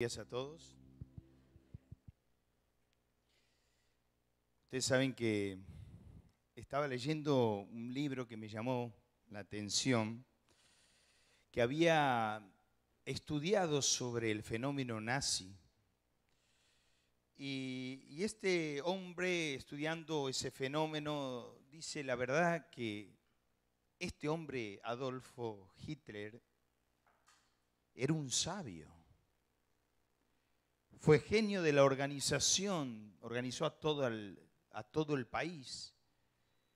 Días a todos. Ustedes saben que estaba leyendo un libro que me llamó la atención, que había estudiado sobre el fenómeno nazi. Y este hombre, estudiando ese fenómeno, dice la verdad que este hombre, Adolfo Hitler, era un sabio. Fue genio de la organización, organizó a todo el país.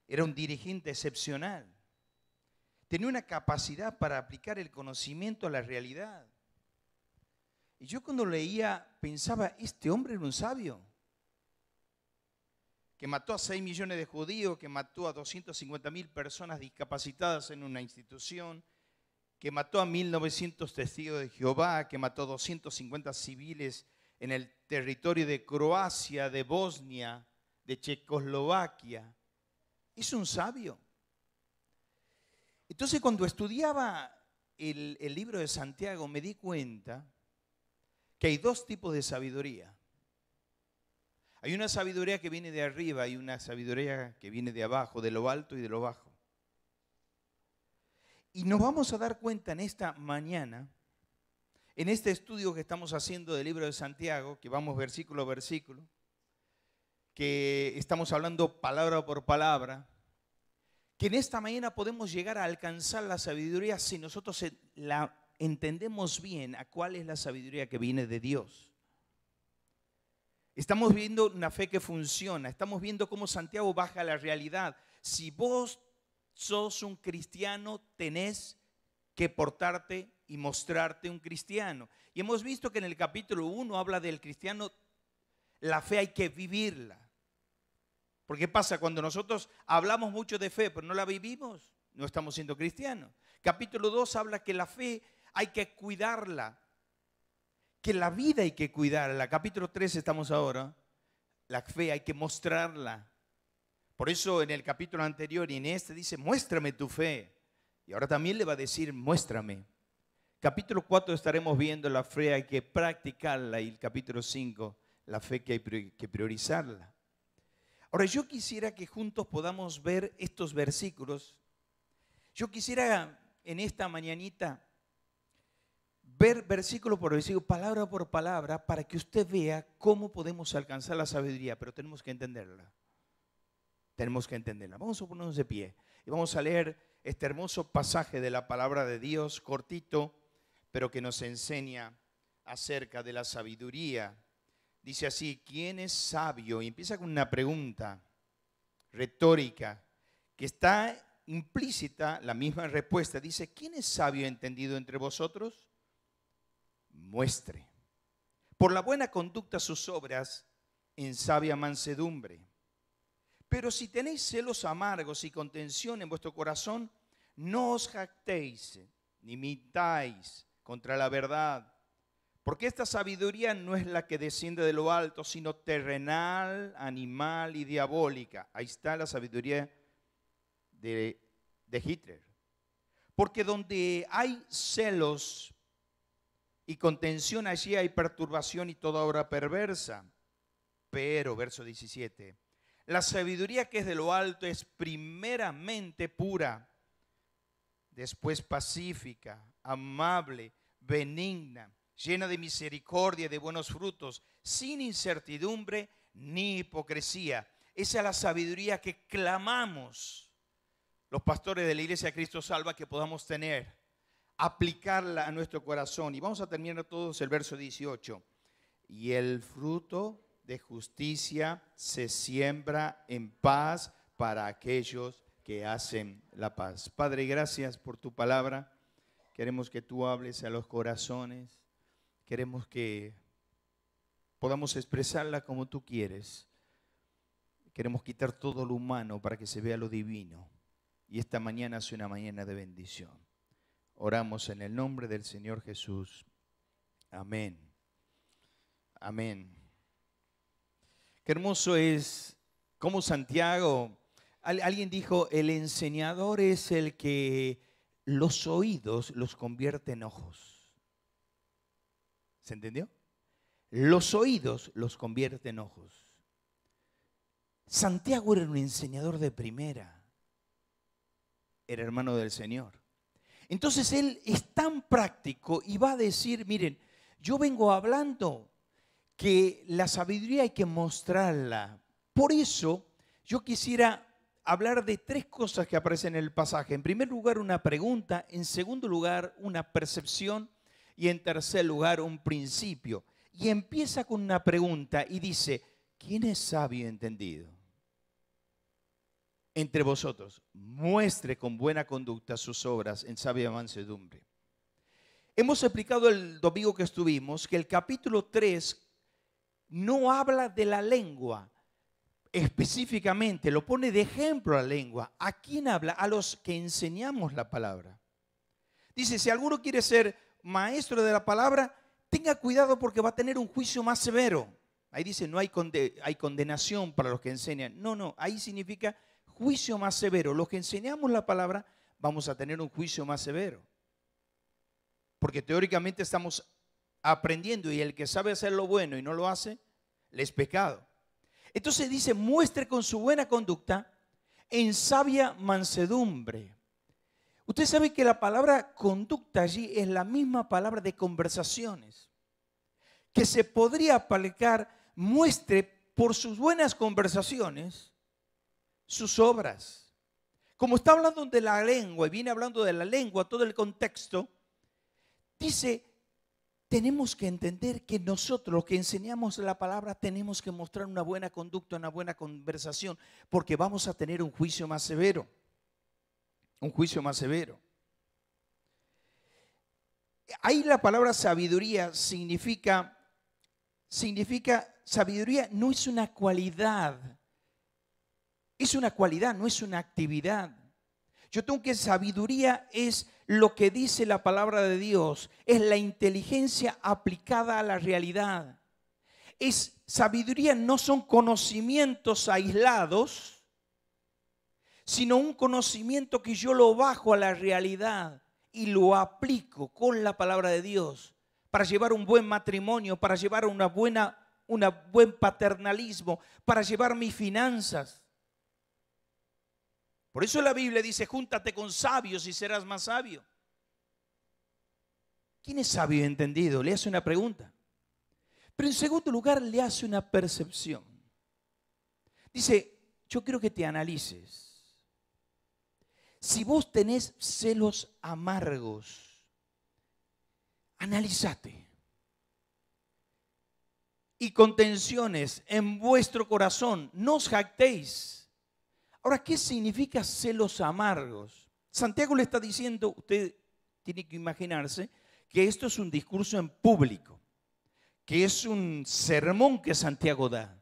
Era un dirigente excepcional. Tenía una capacidad para aplicar el conocimiento a la realidad. Y yo cuando leía pensaba, este hombre era un sabio. Que mató a 6 millones de judíos, que mató a 250.000 personas discapacitadas en una institución, que mató a 1.900 testigos de Jehová, que mató a 250 civiles en el territorio de Croacia, de Bosnia, de Checoslovaquia. Es un sabio. Entonces, cuando estudiaba el libro de Santiago, me di cuenta que hay dos tipos de sabiduría. Hay una sabiduría que viene de arriba y una sabiduría que viene de abajo, de lo alto y de lo bajo. Y nos vamos a dar cuenta en esta mañana, en este estudio que estamos haciendo del libro de Santiago, que vamos versículo a versículo, que estamos hablando palabra por palabra, que en esta mañana podemos llegar a alcanzar la sabiduría si nosotros la entendemos bien a cuál es la sabiduría que viene de Dios. Estamos viendo una fe que funciona, estamos viendo cómo Santiago baja a la realidad. Si vos sos un cristiano, tenés que portarte y mostrarte un cristiano. Y hemos visto que en el capítulo 1 habla del cristiano, la fe hay que vivirla. Porque ¿qué pasa? Cuando nosotros hablamos mucho de fe, pero no la vivimos, no estamos siendo cristianos. Capítulo 2 habla que la fe hay que cuidarla, que la vida hay que cuidarla. Capítulo 3 estamos ahora, la fe hay que mostrarla. Por eso en el capítulo anterior y en este dice, muéstrame tu fe. Y ahora también le va a decir, muéstrame. Capítulo 4 estaremos viendo la fe hay que practicarla y el capítulo 5, la fe que hay que priorizarla. Ahora yo quisiera que juntos podamos ver estos versículos. Yo quisiera en esta mañanita ver versículo por versículo, palabra por palabra, para que usted vea cómo podemos alcanzar la sabiduría, pero tenemos que entenderla. Tenemos que entenderla. Vamos a ponernos de pie y vamos a leer este hermoso pasaje de la palabra de Dios, cortito, pero que nos enseña acerca de la sabiduría. Dice así, ¿quién es sabio? Y empieza con una pregunta retórica que está implícita, la misma respuesta. Dice, ¿quién es sabio entendido entre vosotros? Muestre por la buena conducta sus obras en sabia mansedumbre. Pero si tenéis celos amargos y contención en vuestro corazón, no os jactéis ni mintáis contra la verdad. Porque esta sabiduría no es la que desciende de lo alto, sino terrenal, animal y diabólica. Ahí está la sabiduría de Hitler. Porque donde hay celos y contención, allí hay perturbación y toda obra perversa. Pero, verso 17, la sabiduría que es de lo alto es primeramente pura, después pacífica, amable, benigna, llena de misericordia y de buenos frutos, sin incertidumbre ni hipocresía. Esa es la sabiduría que clamamos los pastores de la Iglesia de Cristo Salva que podamos tener, aplicarla a nuestro corazón. Y vamos a terminar todos el verso 18. Y el fruto de justicia se siembra en paz para aquellos que hacen la paz. Padre, gracias por tu palabra. Queremos que tú hables a los corazones. Queremos que podamos expresarla como tú quieres. Queremos quitar todo lo humano para que se vea lo divino. Y esta mañana sea una mañana de bendición. Oramos en el nombre del Señor Jesús. Amén. Amén. Qué hermoso es como Santiago, alguien dijo, el enseñador es el que los oídos los convierte en ojos. ¿Se entendió? los oídos los convierte en ojos. Santiago era un enseñador de primera, era hermano del Señor. Entonces él es tan práctico y va a decir, miren, yo vengo hablando que la sabiduría hay que mostrarla. Por eso yo quisiera hablar de tres cosas que aparecen en el pasaje. En primer lugar, una pregunta. En segundo lugar, una percepción. Y en tercer lugar, un principio. Y empieza con una pregunta y dice, ¿quién es sabio y entendido? Entre vosotros, muestre con buena conducta sus obras en sabia mansedumbre. Hemos explicado el domingo que estuvimos que el capítulo 3 no habla de la lengua específicamente, lo pone de ejemplo a la lengua. ¿A quién habla? A los que enseñamos la palabra. Dice, si alguno quiere ser maestro de la palabra, tenga cuidado porque va a tener un juicio más severo. Ahí dice, no hay condenación para los que enseñan. No, ahí significa juicio más severo. Los que enseñamos la palabra vamos a tener un juicio más severo. Porque teóricamente estamos aprendiendo y el que sabe hacer lo bueno y no lo hace, le es pecado. Entonces dice, muestre con su buena conducta en sabia mansedumbre. Usted sabe que la palabra conducta allí es la misma palabra de conversaciones, que se podría aplicar, muestre por sus buenas conversaciones sus obras. Como está hablando de la lengua y viene hablando de la lengua, todo el contexto, dice, tenemos que entender que nosotros, los que enseñamos la palabra, tenemos que mostrar una buena conducta, una buena conversación, porque vamos a tener un juicio más severo. Un juicio más severo. Ahí la palabra sabiduría significa sabiduría no es una cualidad. Es una cualidad, no es una actividad. Yo tengo que sabiduría es lo que dice la palabra de Dios, es la inteligencia aplicada a la realidad. Sabiduría no son conocimientos aislados, sino un conocimiento que yo lo bajo a la realidad y lo aplico con la palabra de Dios para llevar un buen matrimonio, para llevar un buen paternalismo, para llevar mis finanzas. Por eso la Biblia dice, júntate con sabios y serás más sabio. ¿Quién es sabio y entendido? Le hace una pregunta. Pero en segundo lugar le hace una percepción. Dice, yo quiero que te analices. Si vos tenés celos amargos, analízate. Y contenciones en vuestro corazón, no os jactéis. Ahora, ¿qué significa celos amargos? Santiago le está diciendo, usted tiene que imaginarse, que esto es un discurso en público, que es un sermón que Santiago da.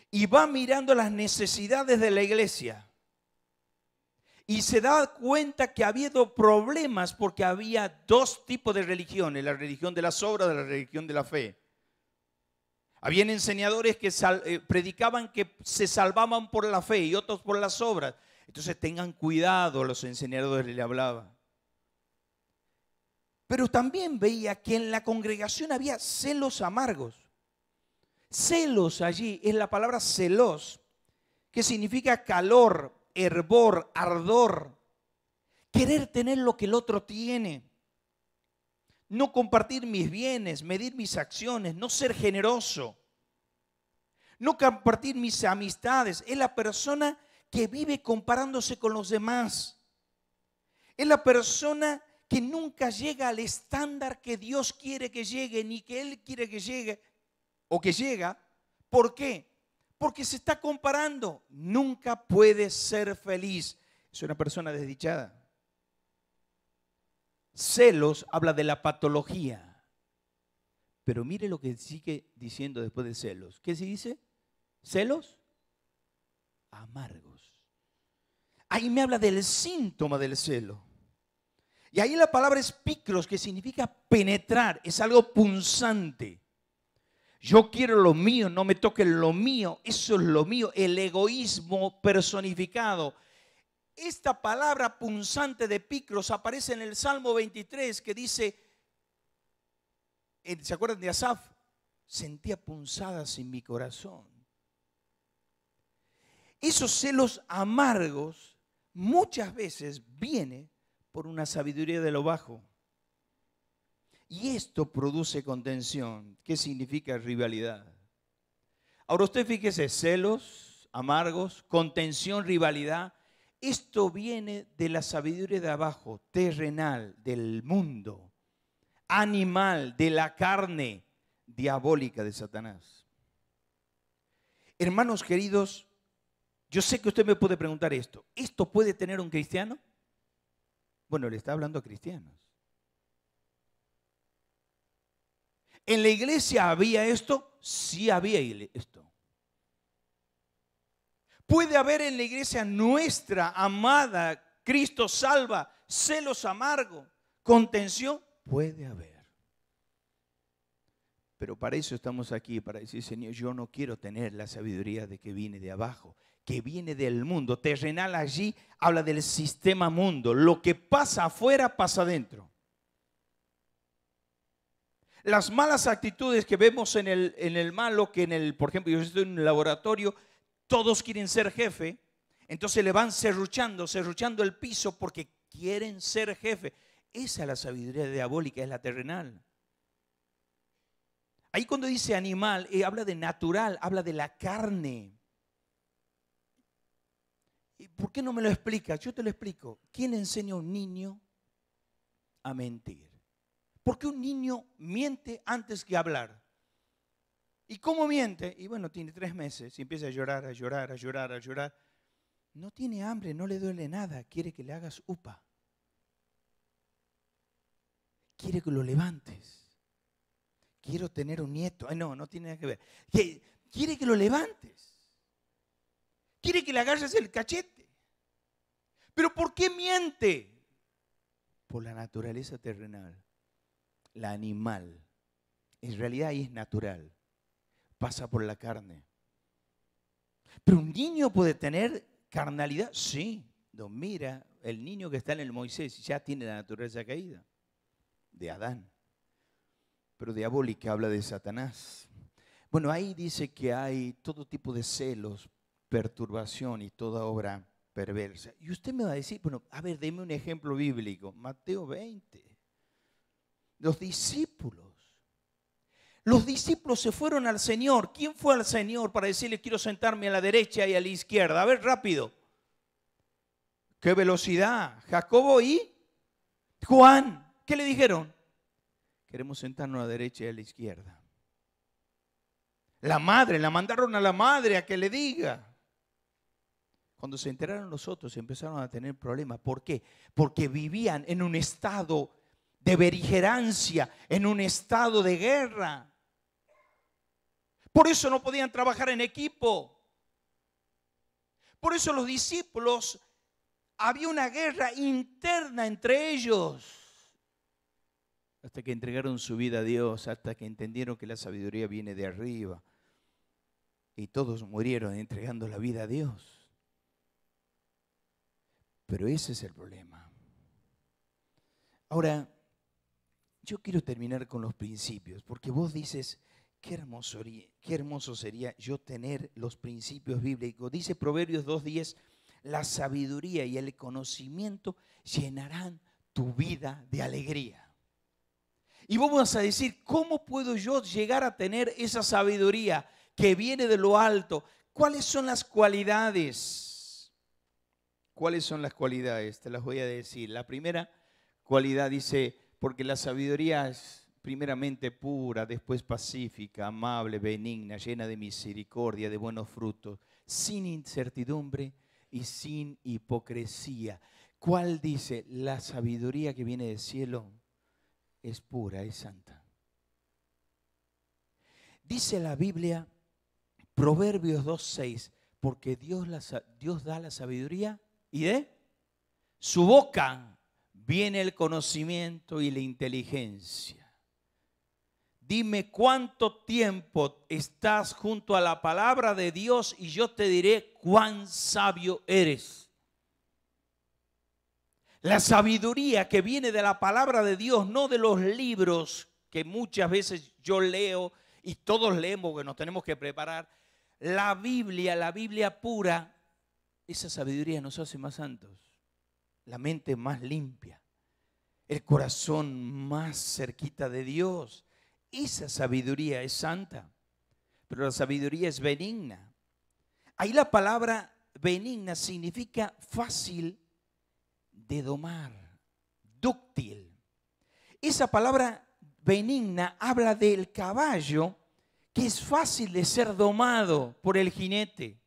Y va mirando las necesidades de la iglesia. Y se da cuenta que ha habido problemas porque había dos tipos de religiones, la religión de las obras y la religión de la fe. Habían enseñadores que predicaban que se salvaban por la fe y otros por las obras. Entonces tengan cuidado, los enseñadores le hablaban. Pero también veía que en la congregación había celos amargos. Celos allí es la palabra celos, que significa calor, hervor, ardor. Querer tener lo que el otro tiene. No compartir mis bienes, medir mis acciones, no ser generoso. No compartir mis amistades. Es la persona que vive comparándose con los demás. Es la persona que nunca llega al estándar que Dios quiere que llegue, ni que Él quiere que llegue, o que llega. ¿Por qué? Porque se está comparando. Nunca puede ser feliz. Es una persona desdichada. Celos habla de la patología. Pero mire lo que sigue diciendo después de celos. ¿Qué se dice? Celos amargos. Ahí me habla del síntoma del celo. Y ahí la palabra es picros, que significa penetrar. Es algo punzante. Yo quiero lo mío, no me toquen lo mío. Eso es lo mío. El egoísmo personificado. Esta palabra punzante de picros aparece en el Salmo 23, que dice, ¿se acuerdan de Asaf? Sentía punzadas en mi corazón. Esos celos amargos muchas veces vienen por una sabiduría de lo bajo. Y esto produce contención. ¿Qué significa rivalidad? Ahora usted fíjese, celos amargos, contención, rivalidad. Esto viene de la sabiduría de abajo, terrenal, del mundo, animal, de la carne diabólica de Satanás. Hermanos queridos, yo sé que usted me puede preguntar esto. ¿Esto puede tener un cristiano? Bueno, le está hablando a cristianos. ¿En la iglesia había esto? Sí había esto. ¿Puede haber en la iglesia nuestra amada, Cristo salva, celos amargos, contención? Puede haber. Pero para eso estamos aquí, para decir, Señor, yo no quiero tener la sabiduría de que viene de abajo, que viene del mundo. Terrenal allí habla del sistema mundo. Lo que pasa afuera pasa adentro. Las malas actitudes que vemos en el malo, que por ejemplo, yo estoy en un laboratorio, todos quieren ser jefe, entonces le van serruchando el piso porque quieren ser jefe. Esa es la sabiduría diabólica, es la terrenal. Ahí cuando dice animal, habla de natural, habla de la carne. ¿Y por qué no me lo explica? Yo te lo explico. ¿Quién enseña a un niño a mentir? ¿Por qué un niño miente antes que hablar? ¿Y cómo miente? Y bueno, tiene 3 meses y empieza a llorar, a llorar, a llorar, a llorar. No tiene hambre, no le duele nada, quiere que le hagas upa. Quiere que lo levantes. Quiero tener un nieto. Ay, no tiene nada que ver. Quiere que lo levantes. Quiere que le agarres el cachete. ¿Pero por qué miente? Por la naturaleza terrenal. La animal. En realidad ahí es natural. Pasa por la carne. Pero un niño puede tener carnalidad. Sí. Mira, el niño que está en el Moisés ya tiene la naturaleza caída. De Adán. Pero diabólica habla de Satanás. Bueno, ahí dice que hay todo tipo de celos, perturbación y toda obra perversa. Y usted me va a decir, bueno, a ver, deme un ejemplo bíblico. Mateo 20. Los discípulos se fueron al Señor. ¿Quién fue al Señor para decirle quiero sentarme a la derecha y a la izquierda? A ver, rápido. ¿Qué velocidad? Jacobo y Juan. ¿Qué le dijeron? Queremos sentarnos a la derecha y a la izquierda. La mandaron a la madre a que le diga. Cuando se enteraron los otros empezaron a tener problemas. ¿Por qué? Porque vivían en un estado de beligerancia, en un estado de guerra. Por eso no podían trabajar en equipo. Por eso los discípulos, había una guerra interna entre ellos. Hasta que entregaron su vida a Dios, hasta que entendieron que la sabiduría viene de arriba. Y todos murieron entregando la vida a Dios. Pero ese es el problema. Ahora, yo quiero terminar con los principios, porque vos dices, qué hermoso sería yo tener los principios bíblicos. Dice Proverbios 2:10, la sabiduría y el conocimiento llenarán tu vida de alegría. Y vos vas a decir, ¿cómo puedo yo llegar a tener esa sabiduría que viene de lo alto? ¿Cuáles son las cualidades? ¿Cuáles son las cualidades? Te las voy a decir. La primera cualidad dice, porque la sabiduría es primeramente pura, después pacífica, amable, benigna, llena de misericordia, de buenos frutos, sin incertidumbre y sin hipocresía. ¿Cuál dice? La sabiduría que viene del cielo es pura, es santa. Dice la Biblia, Proverbios 2:6, porque Dios da la sabiduría y de su boca viene el conocimiento y la inteligencia. Dime cuánto tiempo estás junto a la palabra de Dios y yo te diré cuán sabio eres. La sabiduría que viene de la palabra de Dios, no de los libros que muchas veces yo leo y todos leemos que nos tenemos que preparar. La Biblia pura, esa sabiduría nos hace más santos, la mente más limpia, el corazón más cerquita de Dios. Esa sabiduría es santa, pero la sabiduría es benigna. Ahí la palabra benigna significa fácil de domar, dúctil. Esa palabra benigna habla del caballo que es fácil de ser domado por el jinete.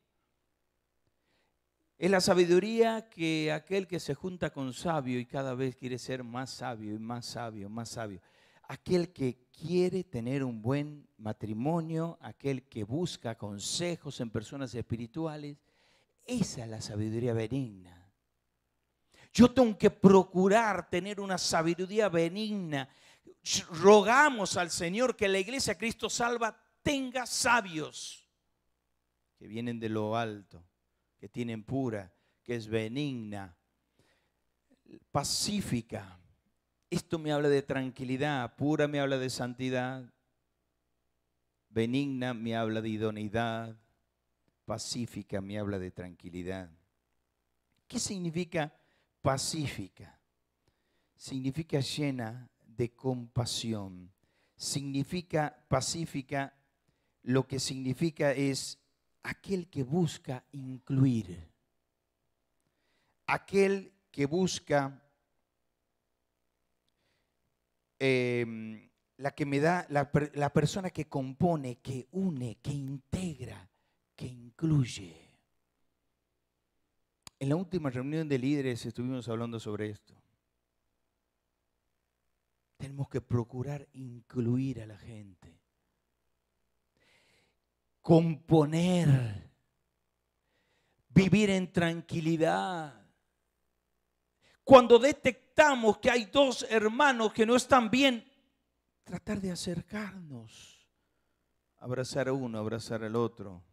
Es la sabiduría que aquel que se junta con sabio y cada vez quiere ser más sabio y más sabio, más sabio. Aquel que quiere tener un buen matrimonio, aquel que busca consejos en personas espirituales. Esa es la sabiduría benigna. Yo tengo que procurar tener una sabiduría benigna. Rogamos al Señor que la iglesia Cristo Salva tenga sabios que vienen de lo alto, que tienen pura, que es benigna, pacífica. Esto me habla de tranquilidad, pura me habla de santidad, benigna me habla de idoneidad, pacífica me habla de tranquilidad. ¿Qué significa pacífica? Significa llena de compasión. Significa pacífica, lo que significa es aquel que busca incluir, aquel que busca la persona que compone, que une, que integra, que incluye. En la última reunión de líderes estuvimos hablando sobre esto. Tenemos que procurar incluir a la gente, componer, vivir en tranquilidad. Cuando detectamos que hay dos hermanos que no están bien, tratar de acercarnos, abrazar a uno, abrazar al otro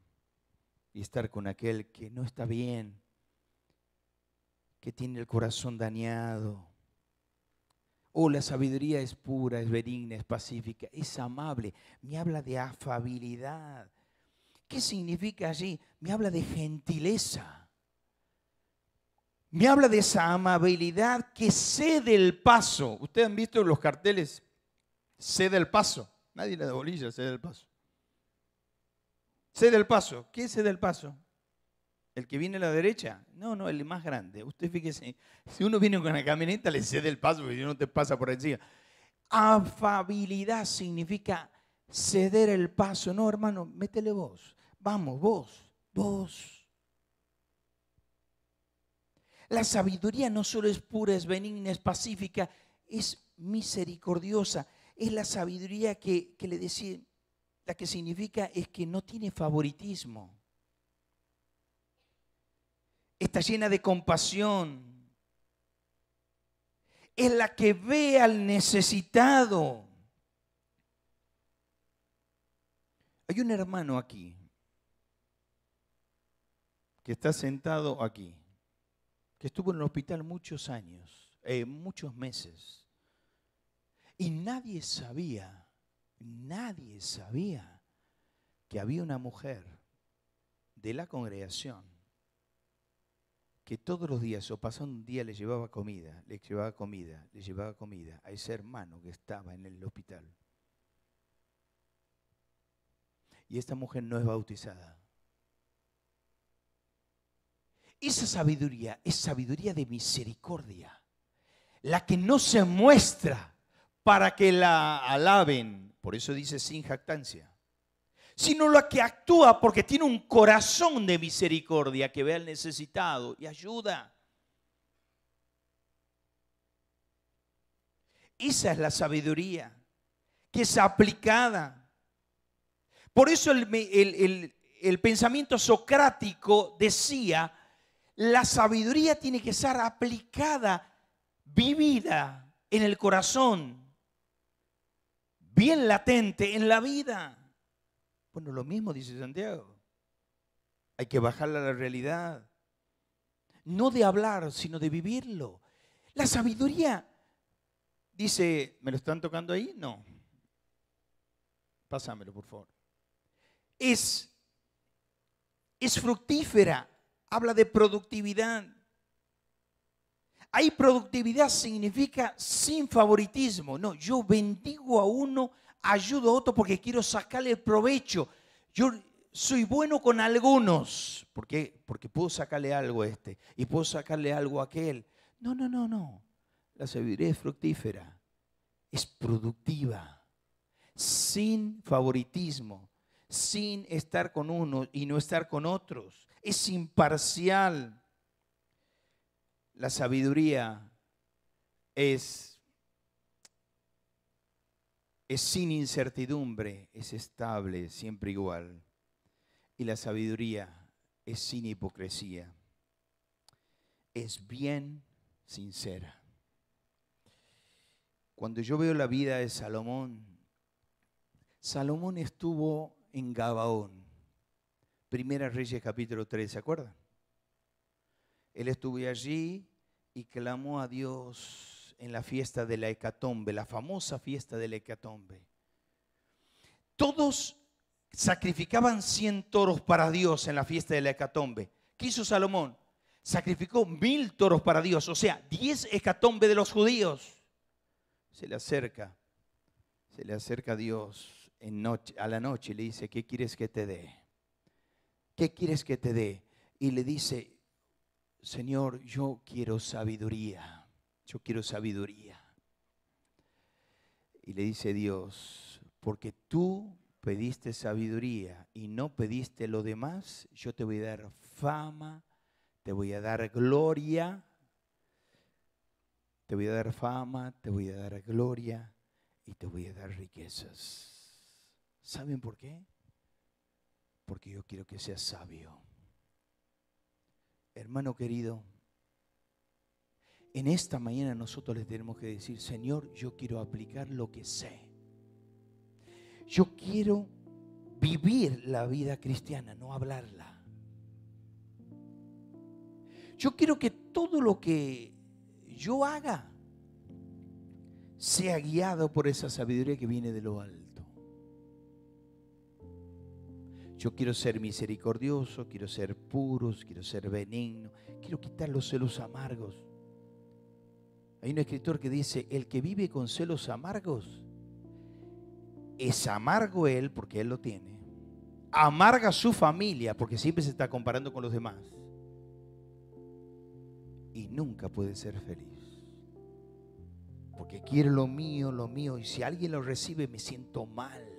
y estar con aquel que no está bien, que tiene el corazón dañado. La sabiduría es pura, es benigna, es pacífica, es amable. Me habla de afabilidad. ¿Qué significa allí? Me habla de gentileza. Me habla de esa amabilidad que cede el paso. ¿Ustedes han visto los carteles? Cede el paso. Nadie le da bolilla, cede el paso. Cede el paso. ¿Qué cede el paso? ¿El que viene a la derecha? No, el más grande. Usted fíjese, si uno viene con la camioneta, le cede el paso porque no te pasa por encima. Afabilidad significa ceder el paso. No, hermano, métele vos. Vamos, vos. La sabiduría no solo es pura, es benigna, es pacífica, es misericordiosa. Es la sabiduría que le decía, la que significa es que no tiene favoritismo. Está llena de compasión. Es la que ve al necesitado. Hay un hermano aquí que está sentado aquí, que estuvo en el hospital muchos años, muchos meses, y nadie sabía que había una mujer de la congregación que todos los días o pasando un día le llevaba comida a ese hermano que estaba en el hospital. Y esta mujer no es bautizada. Esa sabiduría es sabiduría de misericordia, la que no se muestra para que la alaben, por eso dice sin jactancia, sino la que actúa porque tiene un corazón de misericordia, que ve al necesitado y ayuda. Esa es la sabiduría, que es aplicada. Por eso el pensamiento socrático decía, la sabiduría tiene que ser aplicada, vivida en el corazón, bien latente en la vida. Bueno, lo mismo dice Santiago. Hay que bajarla a la realidad. No de hablar, sino de vivirlo. La sabiduría, dice, ¿me lo están tocando ahí? No. Pásamelo, por favor. Es fructífera. Habla de productividad. Ahí productividad significa sin favoritismo. No, yo bendigo a uno, ayudo a otro porque quiero sacarle el provecho. Yo soy bueno con algunos. ¿Por qué? Porque puedo sacarle algo a este y puedo sacarle algo a aquel. No, no, no, no. La sabiduría es fructífera. Es productiva. Sin favoritismo. Sin estar con uno y no estar con otros. Es imparcial. La sabiduría es sin incertidumbre, es estable, siempre igual. Y la sabiduría es sin hipocresía, es bien sincera. Cuando yo veo la vida de Salomón, Salomón estuvo en Gabaón, Primera Reyes capítulo 3, ¿se acuerdan? Él estuvo allí y clamó a Dios en la fiesta de la hecatombe, la famosa fiesta de la hecatombe. Todos sacrificaban 100 toros para Dios en la fiesta de la hecatombe. ¿Qué hizo Salomón? Sacrificó 1000 toros para Dios, o sea, 10 hecatombe de los judíos. Se le acerca a Dios a la noche y le dice, ¿qué quieres que te dé? ¿Qué quieres que te dé? Y le dice, Señor, yo quiero sabiduría. Yo quiero sabiduría. Y le dice Dios, porque tú pediste sabiduría y no pediste lo demás, yo te voy a dar fama, te voy a dar gloria. Te voy a dar fama, te voy a dar gloria y te voy a dar riquezas. ¿Saben por qué? Porque yo quiero que seas sabio. Hermano querido, en esta mañana nosotros le tenemos que decir, Señor, yo quiero aplicar lo que sé. Yo quiero vivir la vida cristiana, no hablarla. Yo quiero que todo lo que yo haga sea guiado por esa sabiduría que viene de lo alto. Yo quiero ser misericordioso, quiero ser puro, quiero ser benigno, quiero quitar los celos amargos. Hay un escritor que dice, el que vive con celos amargos, es amargo él porque él lo tiene, amarga a su familia porque siempre se está comparando con los demás y nunca puede ser feliz porque quiere lo mío y si alguien lo recibe me siento mal.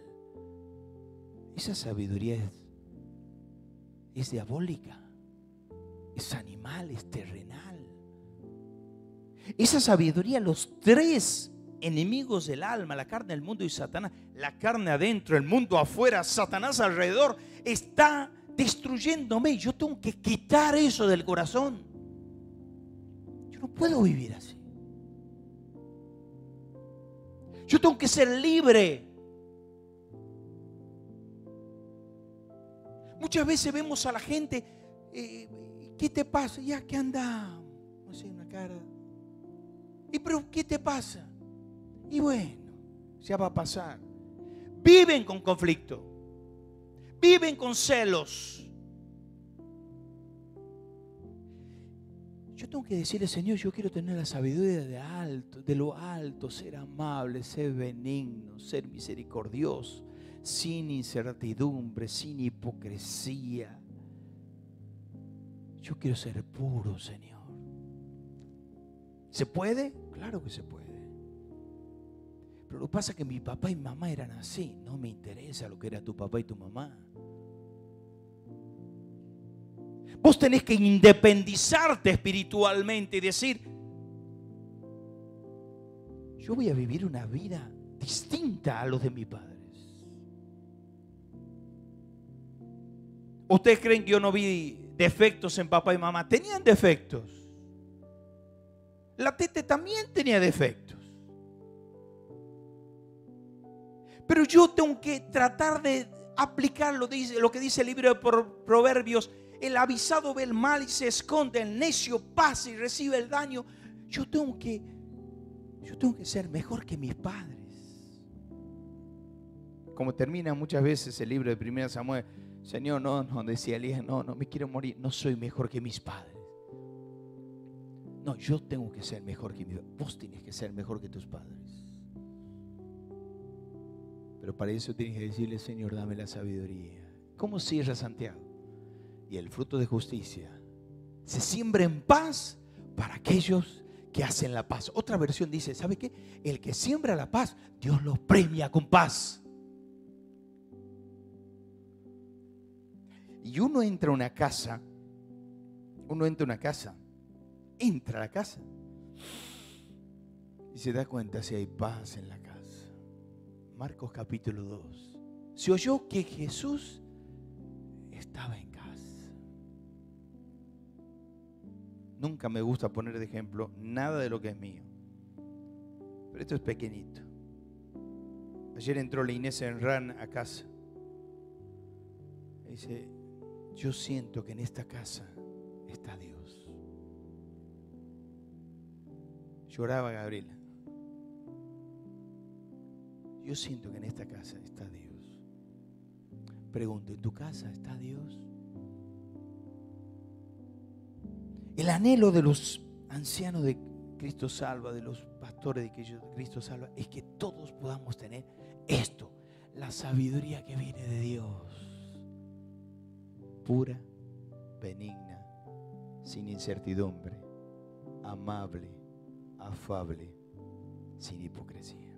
Esa sabiduría es diabólica, es animal, es terrenal. Esa sabiduría, los tres enemigos del alma, la carne, el mundo y Satanás, la carne adentro, el mundo afuera, Satanás alrededor, está destruyéndome. Yo tengo que quitar eso del corazón. Yo no puedo vivir así. Yo tengo que ser libre. Muchas veces vemos a la gente, ¿qué te pasa? Ya que anda, no sé, una cara. ¿Y pero qué te pasa? Y bueno, ya va a pasar. Viven con conflicto, viven con celos. Yo tengo que decirle, Señor, yo quiero tener la sabiduría de lo alto, ser amable, ser benigno, ser misericordioso, sin incertidumbre, sin hipocresía. Yo quiero ser puro, Señor. ¿Se puede? Claro que se puede. Pero lo que pasa es que mi papá y mamá eran así. No me interesa lo que era tu papá y tu mamá. Vos tenés que independizarte espiritualmente y decir, yo voy a vivir una vida distinta a los de mis padres. ¿Ustedes creen que yo no vi defectos en papá y mamá? Tenían defectos. La Tete también tenía defectos. Pero yo tengo que tratar de aplicar lo que dice el libro de Proverbios. El avisado ve el mal y se esconde, el necio pasa y recibe el daño. Yo tengo que ser mejor que mis padres. como termina muchas veces el libro de 1 Samuel, Señor, no, decía Elías, no, me quiero morir, no soy mejor que mis padres. No, yo tengo que ser mejor que mis padres. Vos tienes que ser mejor que tus padres. Pero para eso tienes que decirle, Señor, dame la sabiduría. ¿Cómo cierra Santiago? Y el fruto de justicia se siembra en paz para aquellos que hacen la paz. Otra versión dice, ¿sabe qué? El que siembra la paz, Dios lo premia con paz. Y uno entra a la casa, entra a la casa y se da cuenta si hay paz en la casa. Marcos capítulo 2. Se oyó que Jesús estaba en casa. Nunca me gusta poner de ejemplo nada de lo que es mío, pero esto es pequeñito. Ayer entró la Inés Enran a casa y dice, yo siento que en esta casa está Dios. Lloraba Gabriela. Yo siento que en esta casa está Dios. Pregunto, ¿en tu casa está Dios? El anhelo de los ancianos de Cristo Salva, de los pastores de Cristo Salva, es que todos podamos tener esto, la sabiduría que viene de Dios, pura, benigna, sin incertidumbre, amable, afable, sin hipocresía.